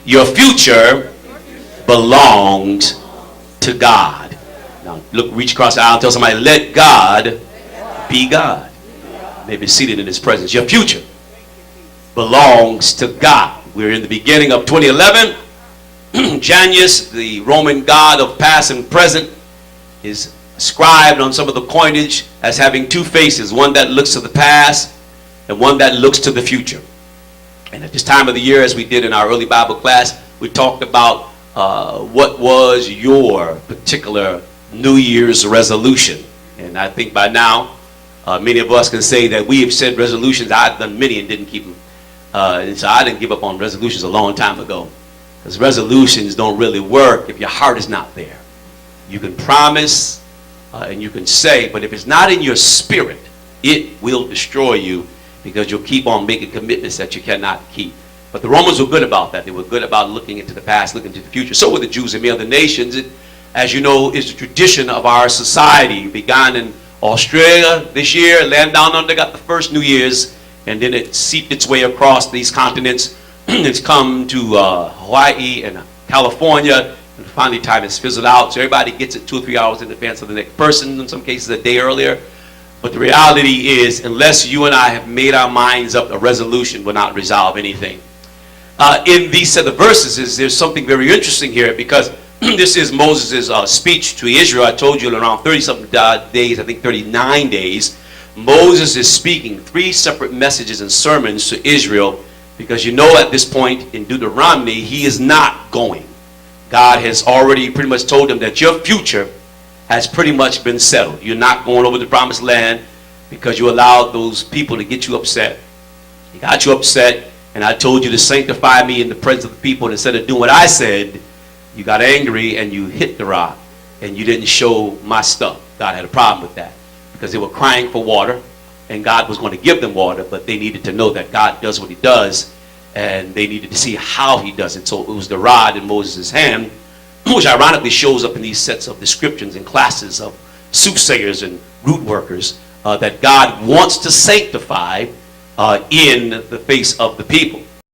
Your future belongs to God. Now, look, reach across the aisle and tell somebody, let God be God. Maybe seated in his presence. Your future belongs to God. We're in the beginning of 2011. Janus, the Roman god of past and present, is ascribed on some of the coinage as having two faces, one that looks to the past and one that looks to the future. And at this time of the year, as we did in our early Bible class, we talked about what was your particular New Year's resolution. And I think by now, many of us can say that we have said resolutions. I've done many and didn't keep them. And so I didn't give up on resolutions a long time ago. Because resolutions don't really work if your heart is not there. You can promise and you can say, but if it's not in your spirit, it will destroy you, because you'll keep on making commitments that you cannot keep. But the Romans were good about that. They were good about looking into the past, looking into the future. So were the Jews and many other nations. It, as you know, is the tradition of our society. It began in Australia this year. Land down under got the first New Year's, and then it seeped its way across these continents. It's come to Hawaii and California, and finally time has fizzled out. So everybody gets it 2 or 3 hours in advance of the next person, in some cases a day earlier. But the reality is, unless you and I have made our minds up, a resolution will not resolve anything. In these set of verses, there's something very interesting here, because this is Moses' speech to Israel. I told you around 30-something days, I think 39 days, Moses is speaking 3 separate messages and sermons to Israel, because you know at this point in Deuteronomy, he is not going. God has already pretty much told him that your future has pretty much been settled. You're not going over the promised land because you allowed those people to get you upset. He got you upset, and I told you to sanctify me in the presence of the people. And instead of doing what I said, you got angry and you hit the rock, and you didn't show my stuff. God had a problem with that, because they were crying for water, and God was going to give them water, but they needed to know that God does what he does, and they needed to see how he does it. So it was the rod in Moses' hand, which ironically shows up in these sets of descriptions and classes of soothsayers and root workers, that God wants to sanctify in the face of the people.